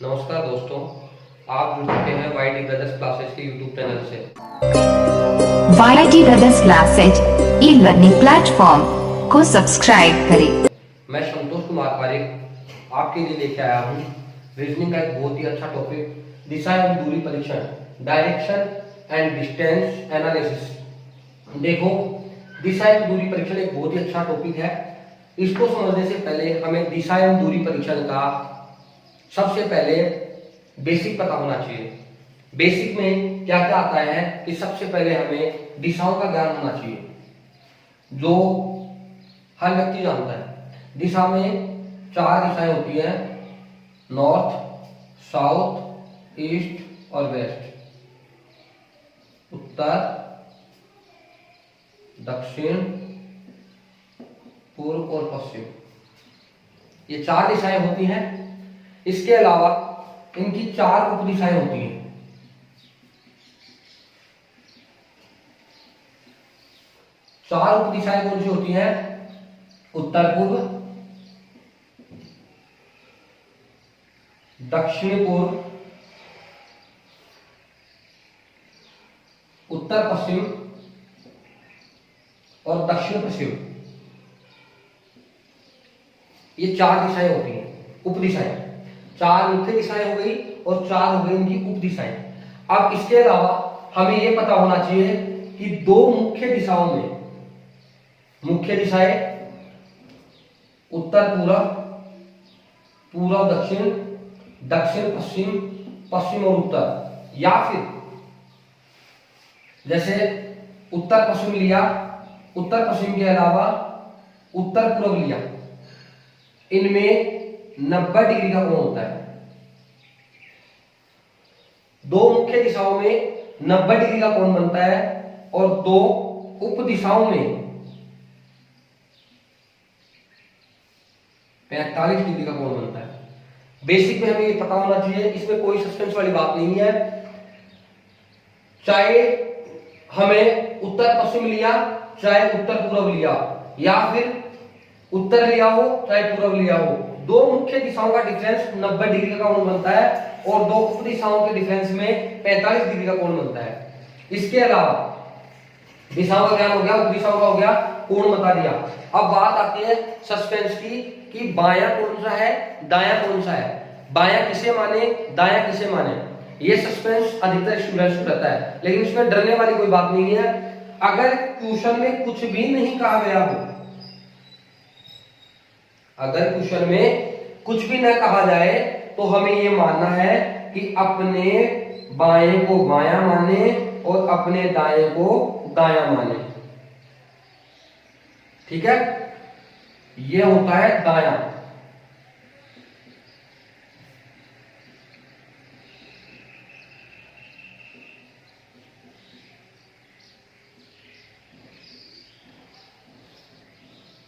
नमस्कार दोस्तों, आप जुड़ चुके हैं वाई टी ब्रदर्स क्लासेज के यूट्यूब चैनल से। YT brothers classes e learning platform को सब्सक्राइब करें। मैं संतोष कुमार पारिक आपके लिए लेके आया हूँ रीजनिंग का एक बहुत ही अच्छा टॉपिक, दिशा एवं दूरी परीक्षण, डायरेक्शन एंड डिस्टेंस एनालिसिस। देखो, दिशा एवं दूरी परीक्षण एक बहुत ही अच्छा टॉपिक है। इसको समझने से पहले हमें दिशा एवं दूरी परीक्षण का सबसे पहले बेसिक पता होना चाहिए। बेसिक में क्या क्या आता है कि सबसे पहले हमें दिशाओं का ज्ञान होना चाहिए, जो हर व्यक्ति जानता है। दिशा में 4 दिशाएं होती हैं, नॉर्थ, साउथ, ईस्ट और वेस्ट। उत्तर, दक्षिण, पूर्व और पश्चिम, ये 4 दिशाएं होती हैं। इसके अलावा इनकी 4 उप दिशाएं होती हैं। चार उप दिशाएं कौन सी होती हैं? उत्तर पूर्व, दक्षिण पूर्व, उत्तर पश्चिम और दक्षिण पश्चिम। ये 4 दिशाएं होती हैं, उप दिशाएं। 4 मुख्य दिशाएं हो गई और 4 हो गई इनकी उप दिशाएं। अब इसके अलावा हमें यह पता होना चाहिए कि 2 मुख्य दिशाओं में, मुख्य दिशाएं उत्तर पूर्व, पूर्व दक्षिण, दक्षिण पश्चिम, पश्चिम और उत्तर, या फिर जैसे उत्तर पश्चिम लिया, उत्तर पश्चिम के अलावा उत्तर पूर्व लिया, इनमें 90 डिग्री का कोण होता है। 2 मुख्य दिशाओं में 90 डिग्री का कोण बनता है और 2 उप दिशाओं में 45 डिग्री का कोण बनता है। बेसिक में हमें ये पता होना चाहिए, इसमें कोई सस्पेंस वाली बात नहीं है। चाहे हमें उत्तर पश्चिम लिया, चाहे उत्तर पूर्व लिया, या फिर उत्तर लिया हो चाहे पूर्व लिया हो, 2 मुख्य दिशाओं का डिफरेंस 90 डिग्री का कोण बनता है और 2 उप दिशाओं के डिफरेंस में 45 डिग्री का कोण बनता है। इसके अलावा दिशाओं का ज्ञान हो गया, उप दिशाओं का हो गया, कोण बता दिया। अब बात आती है सस्पेंस की कि बायां कौन सा है, दायां कौन सा है, बायां किसे माने, दायां किसे माने। ये सस्पेंस अधिकतर स्टूडेंट्स को रहता है, लेकिन इसमें डरने वाली कोई बात नहीं है। अगर क्वेश्चन में कुछ भी नहीं कहा गया हो, अगर क्वेश्चन में कुछ भी न कहा जाए तो हमें ये मानना है कि अपने बाएं को बायां माने और अपने दाएं को दायां माने। ठीक है, ये होता है दायां।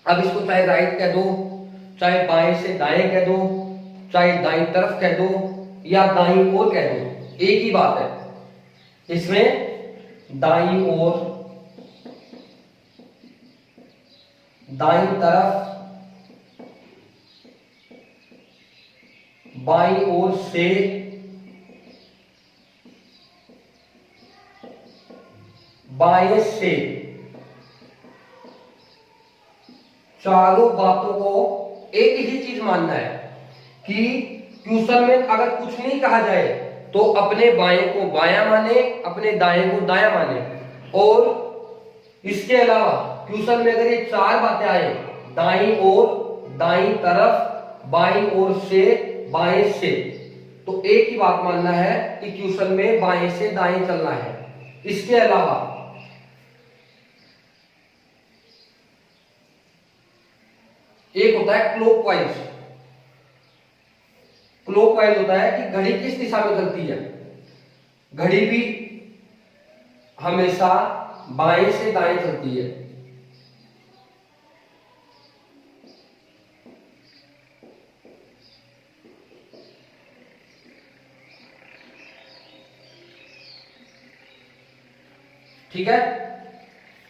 अब इसको चाहे राइट कह दो, चाहे बाएं से दाएं कह दो, चाहे दाईं तरफ कह दो या दाईं ओर कह दो, एक ही बात है। इसमें दाईं ओर, दाईं तरफ, बाईं ओर से, बाएं से, चारों बातों को एक ही चीज मानना है कि क्वेश्चन में अगर कुछ नहीं कहा जाए तो अपने बाएं को बायां माने, अपने दाएं को दायां माने। और इसके अलावा क्वेश्चन में अगर ये 4 बातें आए, दाईं ओर, दाईं तरफ, बाईं ओर से, बाएं से, तो एक ही बात मानना है कि क्वेश्चन में बाएं से दाएं चलना है। इसके अलावा एक होता है क्लॉकवाइज। क्लॉकवाइज होता है कि घड़ी किस दिशा में चलती है। घड़ी भी हमेशा बाएं से दाएं चलती है। ठीक है,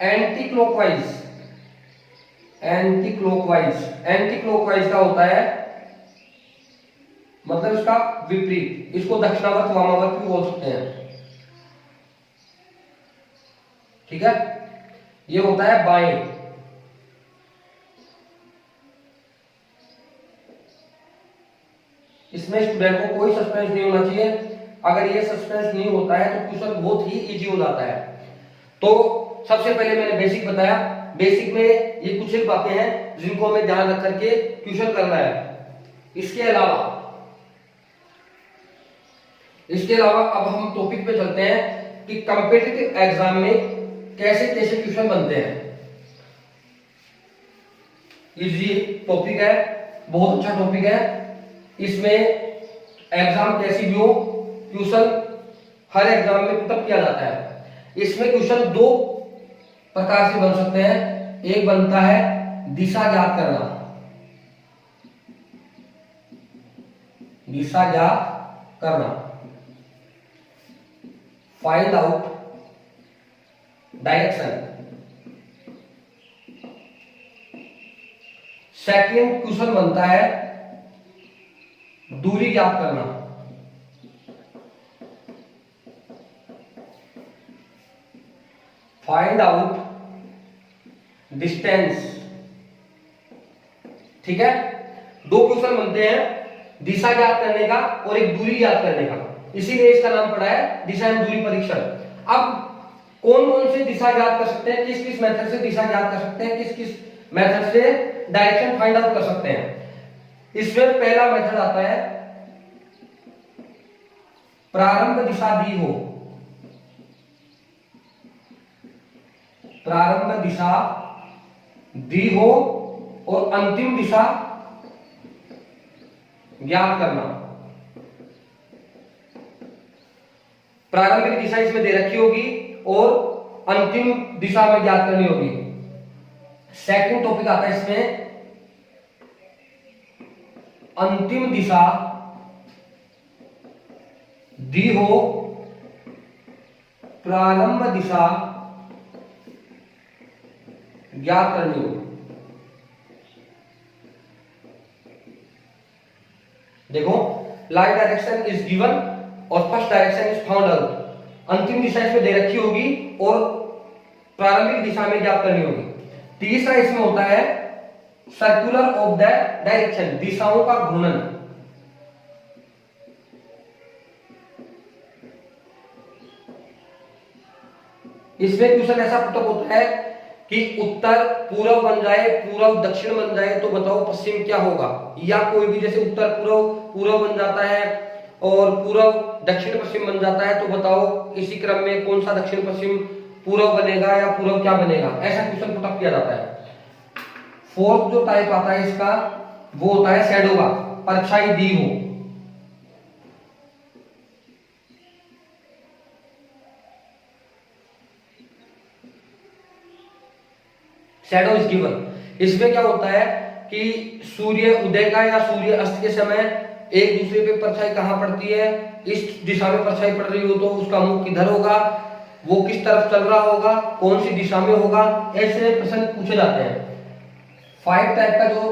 anti clockwise, anti clockwise, anti clockwise का होता है मतलब इसका विपरीत, इसको दक्षिणावर्त वामावर्त भी बोल सकते हैं। ठीक है, ये होता है बाएं। इसमें स्टूडेंट को कोई सस्पेंस नहीं होना चाहिए। अगर ये सस्पेंस नहीं होता है तो क्वेश्चन बहुत ही इजी हो जाता है। तो सबसे पहले मैंने बेसिक बताया। बेसिक में ये कुछ ही बातें हैं जिनको हमें ध्यान रख करके क्वेश्चन करना है। इसके अलावा अब हम टॉपिक पे चलते हैं कि कॉम्पिटिटिव एग्जाम में कैसे कैसे क्वेश्चन बनते हैं। इजी टॉपिक है, बहुत अच्छा टॉपिक है। इसमें एग्जाम कैसी भी हो, क्वेश्चन हर एग्जाम में पुटअप किया जाता है। इसमें क्वेश्चन दो प्रकार से बन सकते हैं। एक बनता है दिशा ज्ञात करना, दिशा ज्ञात करना, find out direction. Second question बनता है दूरी ज्ञात करना, फाइंड आउट डिस्टेंस। ठीक है, दो क्वेश्चन बनते हैं, दिशा ज्ञात करने का और एक दूरी ज्ञात करने का। इसीलिए इसका नाम पड़ा है दिशा एवं दूरी परीक्षण। अब कौन कौन से दिशा ज्ञात कर सकते हैं, किस किस मेथड से दिशा ज्ञात कर सकते हैं, किस किस मेथड से डायरेक्शन फाइंड आउट कर सकते हैं। इसमें पहला मेथड आता है प्रारंभ दिशा दी हो, प्रारंभ दिशा दी हो और अंतिम दिशा ज्ञात करना। प्रारंभिक दिशा इसमें दे रखी होगी और अंतिम दिशा में ज्ञात करनी होगी। सेकंड टॉपिक आता है इसमें अंतिम दिशा दी हो, प्रारंभ दिशा ज्ञात करनी होगी। देखो, लाइट डायरेक्शन इज गिवन और first direction is found out. अंतिम दिशा इसमें दे रखी होगी और प्रारंभिक दिशा में ज्ञात करनी होगी। तीसरा इसमें होता है सर्कुलर ऑफ द डायरेक्शन, दिशाओं का घूर्णन। इसमें क्वेश्चन ऐसा पुटअप होता है कि उत्तर पूर्व बन जाए, पूर्व दक्षिण बन जाए तो बताओ पश्चिम क्या होगा। या कोई भी जैसे उत्तर पूर्व बन जाता है और पूर्व दक्षिण पश्चिम बन जाता है तो बताओ इसी क्रम में कौन सा दक्षिण पश्चिम पूर्व बनेगा या पूर्व क्या बनेगा। ऐसा क्वेश्चन पुटअप किया जाता है। फोर्थ जो टाइप आता है इसका वो होता है शैडो का, परछाई दी हो। Shadow is given. इसमें क्या होता है कि सूर्य उदय का या सूर्य अस्त के समय एक दूसरे पे परछाई कहां पड़ती है, इस दिशा में परछाई पड़ रही हो तो उसका मुख किधर होगा, वो किस तरफ चल रहा होगा, कौन सी दिशा में होगा, ऐसे प्रश्न पूछे जाते हैं। 5 टाइप का जो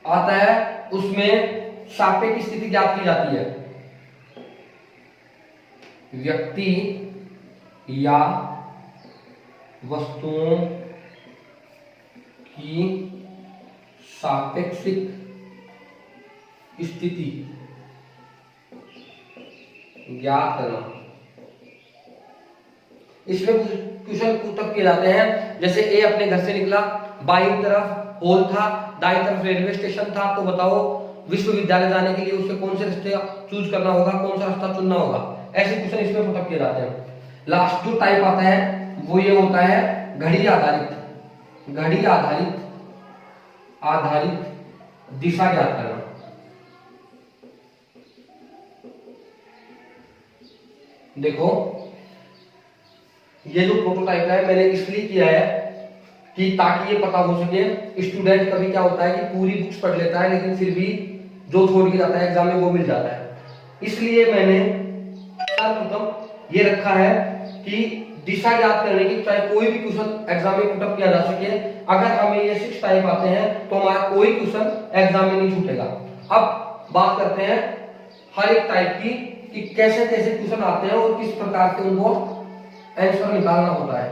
आता है उसमें सापेक्ष की स्थिति ज्ञात की जाती है। व्यक्ति या वस्तुओं की सापेक्षिक स्थिति ज्ञात करना। इसमें क्वेश्चन पुटअप किए जाते हैं। जैसे ए अपने घर से निकला, बाईं तरफ हॉल था, दाईं तरफ रेलवे स्टेशन था, तो बताओ विश्वविद्यालय जाने के लिए उसे कौन से रास्ते चूज करना होगा, कौन सा रास्ता चुनना होगा। ऐसे क्वेश्चन इसमें पुटअप किए जाते हैं। लास्ट जो टाइप आता है वो ये होता है घड़ी आधारित, घड़ी आधारित दिशा ज्ञात करना। देखो, ये जो प्रोटोटाइप है मैंने इसलिए किया है कि ताकि ये पता हो सके। स्टूडेंट कभी क्या होता है कि पूरी बुक्स पढ़ लेता है लेकिन फिर भी जो छोड़ के जाता है एग्जाम में वो मिल जाता है। इसलिए मैंने सर्वप्रथम ये रखा है कि दिशा ज्ञात करने की, चाहे कोई भी क्वेश्चन एग्जाम में पुटअप किया जा सके। अगर हमें ये 6 टाइप आते हैं तो हमारा कोई क्वेश्चन एग्जाम में नहीं छूटेगा। अब बात करते हैं हर एक टाइप की कि कैसे कैसे क्वेश्चन आते हैं और किस प्रकार से उनको आंसर निकालना होता है।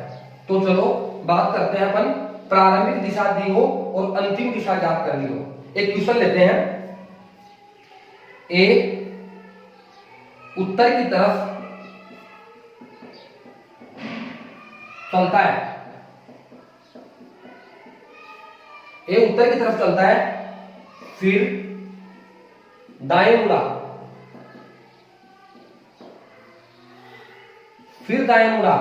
तो चलो बात करते हैं अपन प्रारंभिक दिशा दी हो और अंतिम दिशा ज्ञात करनी हो। एक क्वेश्चन लेते हैं। ए उत्तर की तरफ चलता है, ए उत्तर की तरफ चलता है, फिर दाएं मुड़ा, फिर दाएं मुड़ा,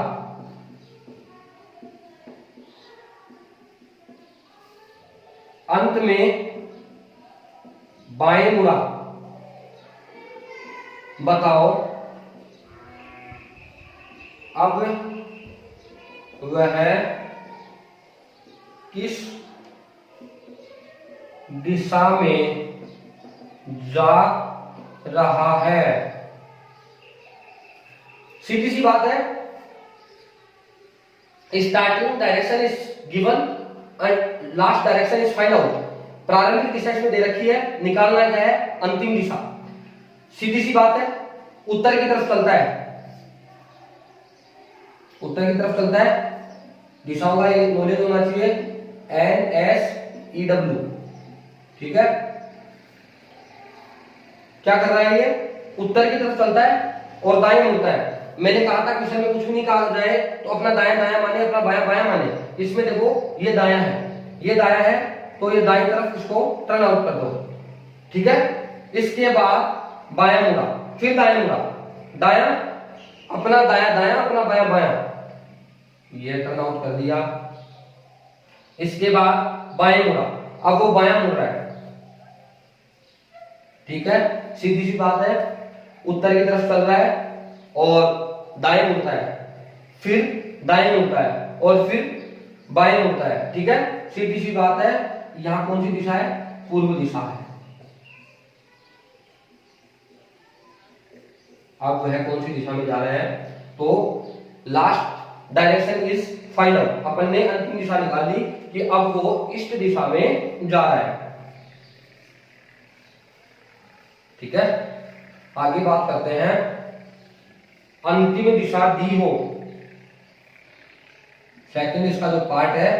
अंत में बाएं मुड़ा। बताओ अब वह किस दिशा में जा रहा है। सीधी सी बात है, starting direction is given and last direction is find out. प्रारंभिक दिशा इसमें दे रखी है, निकालना क्या है, अंतिम दिशा। सीधी सी बात है, उत्तर की तरफ चलता है, उत्तर की तरफ चलता है, दिशाओं का नॉलेज होना चाहिए, NSEW, ठीक है। क्या कर रहा है ये, उत्तर की तरफ चलता है और दाएं मुड़ता है। मैंने कहा था क्वेश्चन में कुछ भी नहीं कहा जाए तो अपना दायां दायां माने, अपना बायां बायां माने। इसमें देखो ये दायां है, ये दायां है, तो ये दाएं तरफ इसको टर्न आउट कर दो, ठीक है। इसके बाद बायां मुड़ा, फिर दायां मुड़ा, दायां अपना दायां दायां, अपना बायां बायां, ये टर्न आउट कर दिया। इसके बाद बाएं मुड़ा, अब वो बायां मुड़ रहा है, ठीक है। सीधी सी बात है, उत्तर की तरफ चल रहा है और दाएं मुड़ता है, फिर दाएं मुड़ता है और फिर बाएं मुड़ता है, ठीक है। सीधी सी बात है, यहां कौन सी दिशा है, पूर्व दिशा है। अब वह कौन सी दिशा में जा रहे हैं, तो लास्ट डायरेक्शन इज फाइनल। अपन ने अंतिम दिशा निकाली कि अब वो ईस्ट दिशा में जा रहा है, ठीक है। आगे बात करते हैं, अंतिम दिशा दी हो। सेकंड इसका जो पार्ट है,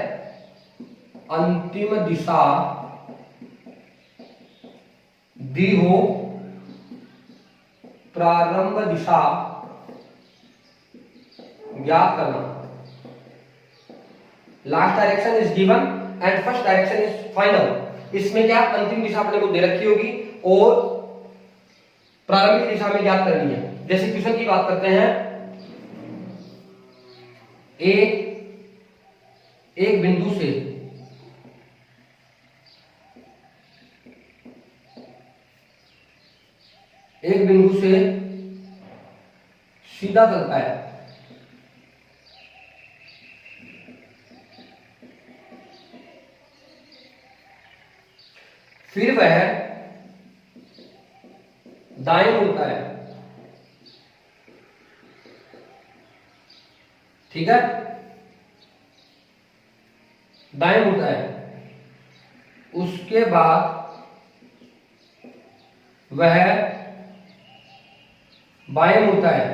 अंतिम दिशा दी हो, प्रारंभ दिशा ज्ञात करना। Last direction is given and first direction is final. इसमें क्या अंतिम दिशा अपने को दे रखी होगी और प्रारंभिक दिशा में ज्ञात करनी है। जैसे क्वेश्चन की बात करते हैं, एक बिंदु से सीधा चलता है, फिर वह दाएं मुड़ता है, ठीक है, दाएं मुड़ता है। उसके बाद वह बाएं मुड़ता है,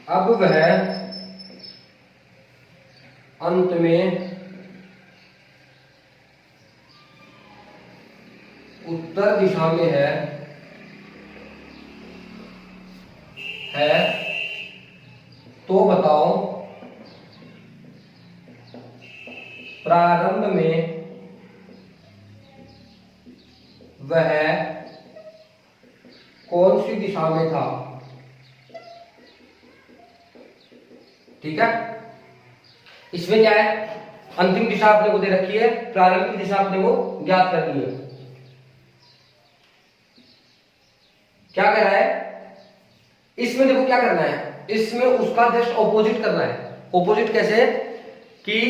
अब वह अंत में उत्तर दिशा में है तो बताओ प्रारंभ में वह कौन सी दिशा में था, ठीक है। इसमें क्या है, अंतिम दिशा अपने को दे रखी है, प्रारंभिक दिशा अपने को ज्ञात करनी है। क्या कर रहा है इसमें, देखो क्या करना है, इसमें उसका जस्ट ऑपोजिट करना है। ऑपोजिट कैसे, कि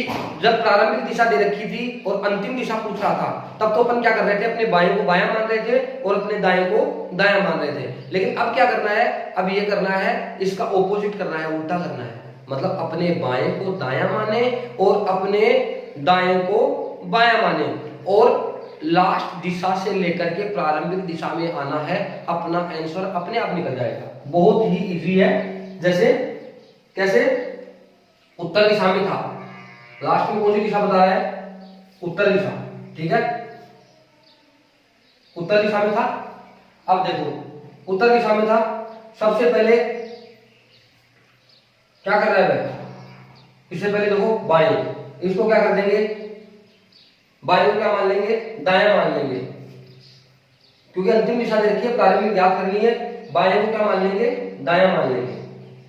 जब प्रारंभिक दिशा दे रखी थी और अंतिम दिशा पूछ रहा था, तब तो अपन क्या कर रहे थे, अपने बाएं को बायां मान रहे थे और अपने दाएं को दायां मान रहे थे। लेकिन अब क्या करना है, अब ये करना है, इसका ऑपोजिट करना है, उल्टा करना है। मतलब अपने बाएं को दायां माने और अपने दाएं को बायां माने, और लास्ट दिशा से लेकर के प्रारंभिक दिशा में आना है, अपना आंसर अपने आप निकल जाएगा। बहुत ही इजी है। जैसे कैसे, उत्तर दिशा में था, लास्ट में कौन सी दिशा बता रहा है, उत्तर दिशा, ठीक है, उत्तर दिशा में था। अब देखो उत्तर दिशा में था, सबसे पहले क्या कर रहा है भाई, इससे पहले देखो बाएं, इसको क्या कर देंगे, बाएं को क्या मान लेंगे, दायां मान लेंगे, क्योंकि अंतिम दिशा दे रखी है, प्रारंभिक याद करनी है, बाएं को क्या मान लेंगे, दायां मान लेंगे,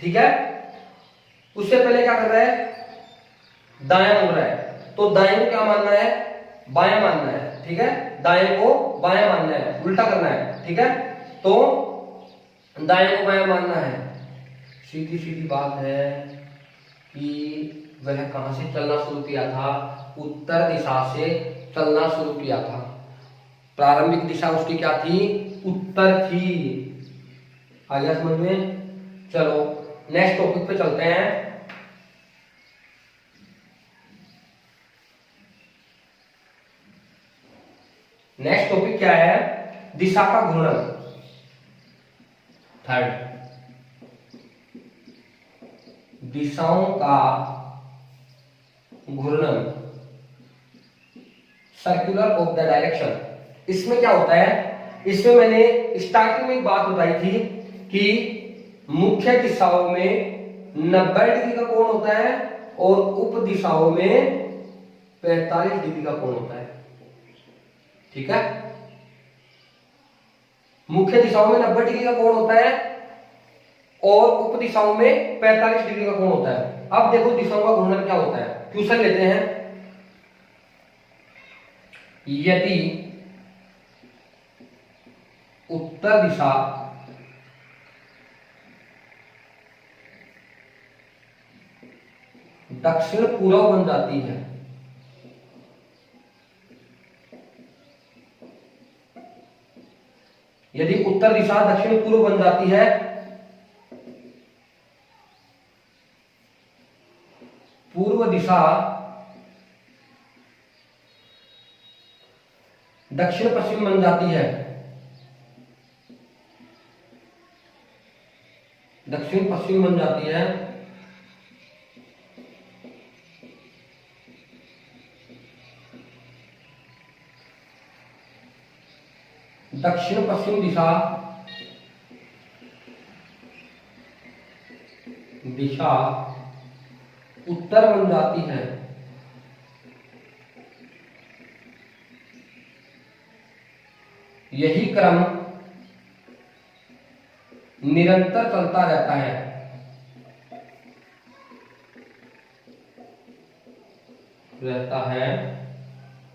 ठीक है। उससे पहले क्या कर रहा है, दायां मुड़ रहा है, तो दाएं को क्या मानना है, बायां मानना है, ठीक है, दाएं को बायां मानना है, उल्टा करना है, ठीक है। तो दाएं को बायां मानना है, सीधी सीधी बात है कि वह कहां से चलना शुरू किया था, उत्तर दिशा से चलना शुरू किया था, प्रारंभिक दिशा उसकी क्या थी, उत्तर थी। आ गया समझ में। चलो नेक्स्ट टॉपिक पे चलते हैं। नेक्स्ट टॉपिक क्या है, दिशा का घूर्णन। थर्ड, दिशाओं का घूर्णन, सर्कुलर ऑफ द डायरेक्शन। इसमें क्या होता है, इसमें मैंने स्टार्टिंग में एक बात बताई थी कि मुख्य दिशाओं में 90 डिग्री का कोण होता है और उप दिशाओं में 45 डिग्री का कोण होता है, ठीक है। मुख्य दिशाओं में 90 डिग्री का कोण होता है और उप दिशाओं में 45 डिग्री का कोण होता है। अब देखो दिशाओं का घूर्णन क्या होता है, क्वेश्चन लेते हैं। यदि उत्तर दिशा दक्षिण पूर्व बन जाती है, यदि उत्तर दिशा दक्षिण पूर्व बन जाती है, पूर्व दिशा दक्षिण पश्चिम बन जाती है, दक्षिण पश्चिम बन जाती है, दक्षिण पश्चिम दिशा दिशा उत्तर बन जाती है, यही क्रम निरंतर चलता रहता है,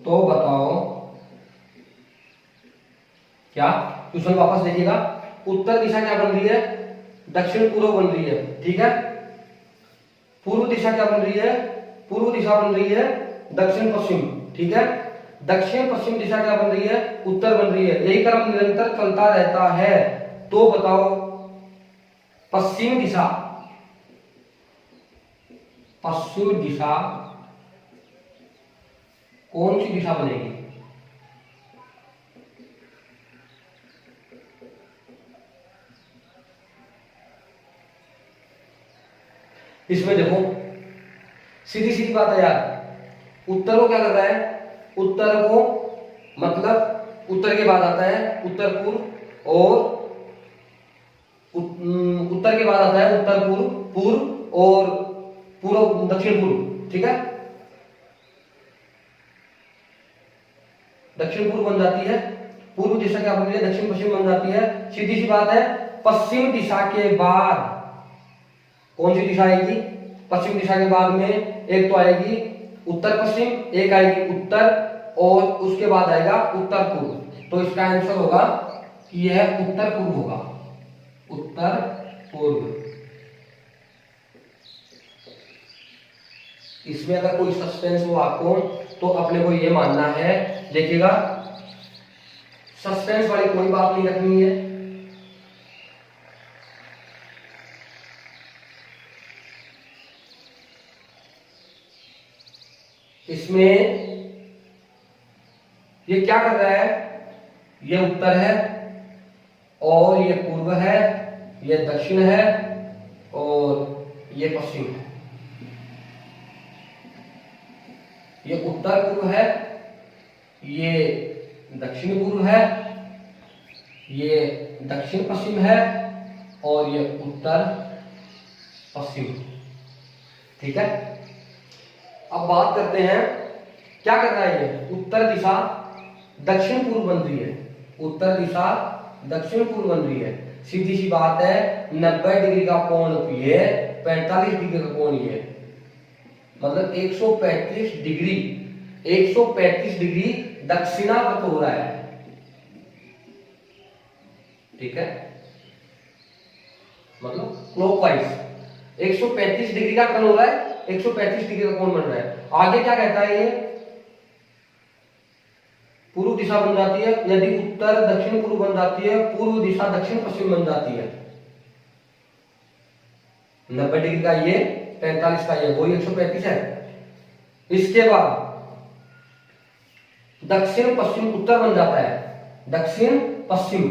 तो बताओ क्या। क्वेश्चन वापस देखिएगा, उत्तर दिशा क्या बन रही है, दक्षिण पूर्व बन रही है, ठीक है। पूर्व दिशा क्या बन रही है, पूर्व दिशा बन रही है दक्षिण पश्चिम, ठीक है। दक्षिण पश्चिम दिशा क्या बन रही है, उत्तर बन रही है, यही क्रम निरंतर चलता रहता है, तो बताओ पश्चिम दिशा, पश्चिम दिशा कौन सी दिशा बनेगी। इसमें देखो सीधी सीधी बात है यार, उत्तर को क्या कर रहा है, उत्तर को मतलब उत्तर के बाद आता है उत्तर पूर्व, और उत्तर के बाद आता है उत्तर पूर्व, पूर्व और पूर्व दक्षिण पूर्व, ठीक है। दक्षिण पूर्व बन जाती है, पूर्व दिशा क्या बन रही है, दक्षिण पश्चिम बन जाती है, सीधी सी बात है। पश्चिम दिशा के बाद कौन सी दिशा आएगी, पश्चिम दिशा के बाद में एक तो आएगी उत्तर पश्चिम, एक आएगी उत्तर, और उसके बाद आएगा उत्तर पूर्व। तो इसका आंसर होगा कि यह उत्तर पूर्व होगा, उत्तर पूर्व। इसमें अगर कोई सस्पेंस हो आपको तो अपने को यह मानना है, देखिएगा सस्पेंस वाली कोई बात नहीं रखनी है, इसमें ये क्या कर रहा है, ये उत्तर है और ये पूर्व है, ये दक्षिण है और ये पश्चिम है। ये उत्तर पूर्व है, ये दक्षिण पूर्व है, ये दक्षिण पश्चिम है और ये उत्तर पश्चिम। ठीक है, अब बात करते हैं क्या कर रहा है ये, उत्तर दिशा दक्षिण पूर्व बन रही है, उत्तर दिशा दक्षिण पूर्व बन रही है। सीधी सी बात है, 90 डिग्री का कोण ये, 45 डिग्री का कोण ये, मतलब 135 डिग्री, 135 डिग्री दक्षिणावर्त हो रहा है। ठीक है, मतलब क्लॉकवाइज 135 डिग्री का कोण हो रहा है, 135 डिग्री का कोण बन रहा है। आगे क्या कहता है, ये पूर्व दिशा बन जाती है, यदि उत्तर दक्षिण पूर्व बन जाती है, पूर्व दिशा दक्षिण पश्चिम बन जाती है। 90 डिग्री का ये, 45 का ये, वही 135 है। इसके बाद दक्षिण पश्चिम उत्तर बन जाता है, दक्षिण पश्चिम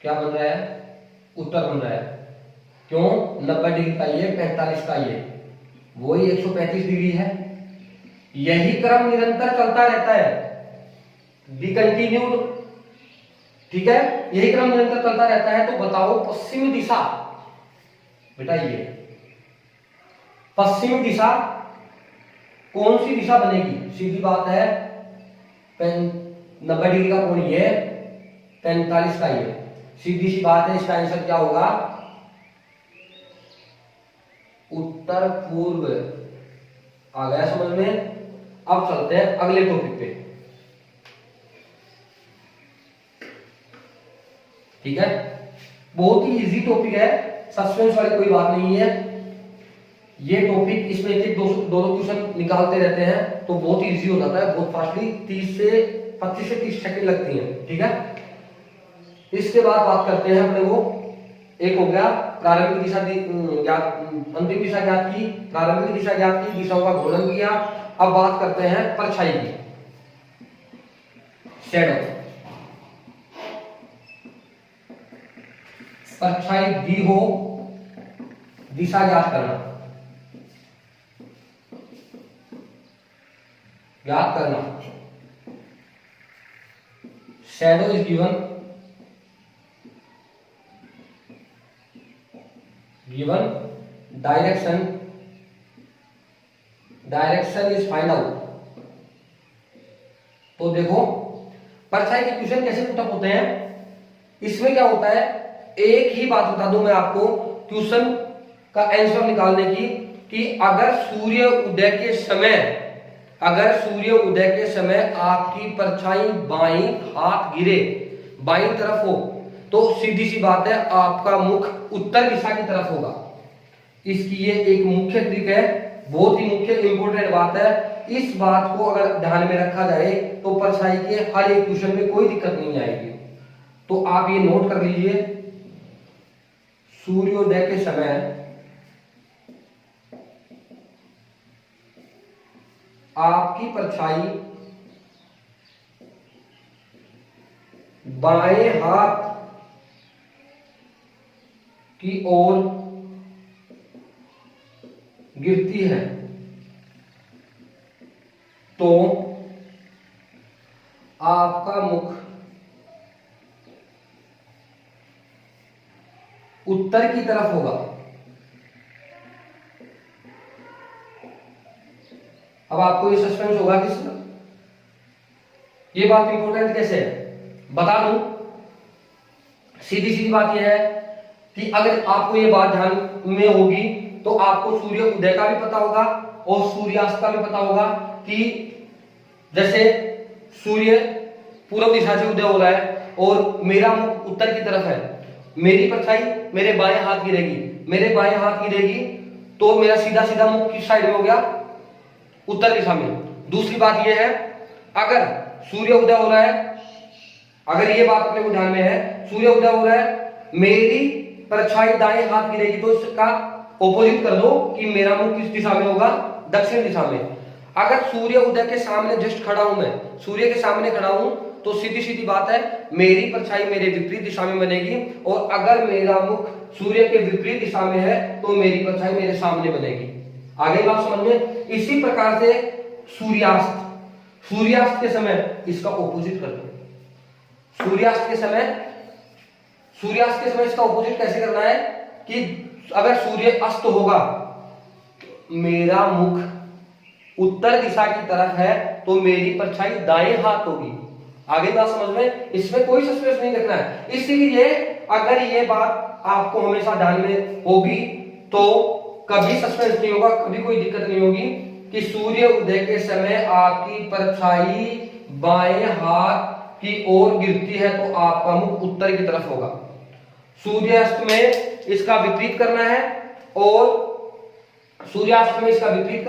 क्या बन रहा है, उत्तर बन रहा है। क्यों, 90 डिग्री का ये, 45 का ये, वही 135 डिग्री है। यही क्रम निरंतर चलता रहता है, बी कंटिन्यूड। ठीक है, यही क्रम निरंतर चलता रहता है। तो बताओ पश्चिम दिशा, बेटा ये पश्चिम दिशा कौन सी दिशा बनेगी, सीधी बात है, 90 डिग्री का कोण ये, 45 का ये, सीधी सी बात है। इसका आंसर क्या होगा, उत्तर पूर्व। आ गया समझ में। अब चलते हैं अगले टॉपिक पे। ठीक है, बहुत ही इजी टॉपिक है, सस्पेंस वाली कोई बात नहीं है। ये टॉपिक इसमें एक दो क्वेश्चन निकालते रहते हैं तो बहुत ही इजी हो जाता है, बहुत फास्टली 25 से 30 सेकंड लगती है। ठीक है, इसके बाद बात करते हैं अपने को, एक हो गया प्रारंभिक दिशा ज्ञात, अंतिम दिशा ज्ञात की, प्रारंभिक दिशा ज्ञात की, दिशाओं का घोलन किया। अब बात करते हैं परछाई की, शैडो। परछाई दी हो, दिशा ज्ञात करना, ज्ञात करना। Shadow is given, direction is find out. तो देखो परछाई के क्वेश्चन कैसे पुटअप होते हैं। इसमें क्या होता है, एक ही बात बता दूं मैं आपको क्वेश्चन का आंसर निकालने की, कि अगर सूर्य उदय के समय आपकी परछाई बाईं हाथ गिरे, बाईं तरफ हो, तो सीधी सी बात है आपका मुख उत्तर दिशा की तरफ होगा। इसकी ये एक मुख्य ट्रिक है, बहुत ही मुख्य इंपोर्टेंट बात है। इस बात को अगर ध्यान में रखा जाए तो परछाई के हर एक क्वेश्चन में कोई दिक्कत नहीं आएगी। तो आप ये नोट कर लीजिए, सूर्योदय के समय आपकी परछाई बाएं हाथ की ओर गिरती है तो आपका मुख उत्तर की तरफ होगा। अब आपको ये सस्पेंस होगा कि सर ये बात इंपॉर्टेंट कैसे है, बता दूं। सीधी सीधी बात यह है कि अगर आपको ये बात ध्यान में होगी तो आपको सूर्य उदय का भी पता होगा और सूर्यास्त का भी पता होगा कि जैसे सूर्य पूर्व दिशा से उदय हो रहा है और मेरा मुख उत्तर की तरफ है, मेरी परछाई मेरे बाएं हाथ गिरेगी, मेरे बाएं हाथ गिरेगी तो मेरा सीधा सीधा मुख किस साइड में हो गया, उत्तर दिशा में। दूसरी बात यह है, अगर सूर्य उदय हो रहा है, अगर ये बात अपने को ध्यान में है, सूर्य उदय हो रहा है, मेरी परछाई दाएं हाथ गिरेगी तो इसका ऑपोजिट कर दो कि मेरा मुख किस दिशा में होगा, दक्षिण दिशा में। अगर सूर्य उदय के सामने जस्ट खड़ा हूं, मैं सूर्य के सामने खड़ा हूं, तो सीधी सीधी बात है मेरी परछाई मेरे विपरीत दिशा में बनेगी, और अगर मेरा मुख सूर्य के विपरीत दिशा में है तो मेरी परछाई मेरे सामने बनेगी। आगे बात समझ में। इसी प्रकार से सूर्यास्त, सूर्यास्त के समय इसका ऑपोजिट करते हैं। सूर्यास्त के समय इसका ऑपोजिट कैसे करना है कि अगर सूर्य अस्त होगा, मेरा मुख उत्तर दिशा की तरफ है तो मेरी परछाई दाएं हाथ होगी। आगे बात समझ में, इसमें कोई सस्पेंस नहीं रखना है। इसलिए अगर ये बात आपको हमेशा ध्यान में होगी तो कभी सस्पेंस नहीं होगा, कभी कोई दिक्कत नहीं होगी कि सूर्य उदय के समय आपकी परछाई बाएं हाथ की ओर गिरती है तो आपका मुख उत्तर की तरफ होगा। सूर्यास्त में इसका विपरीत करना है और सूर्यास्त में इसका विपरीत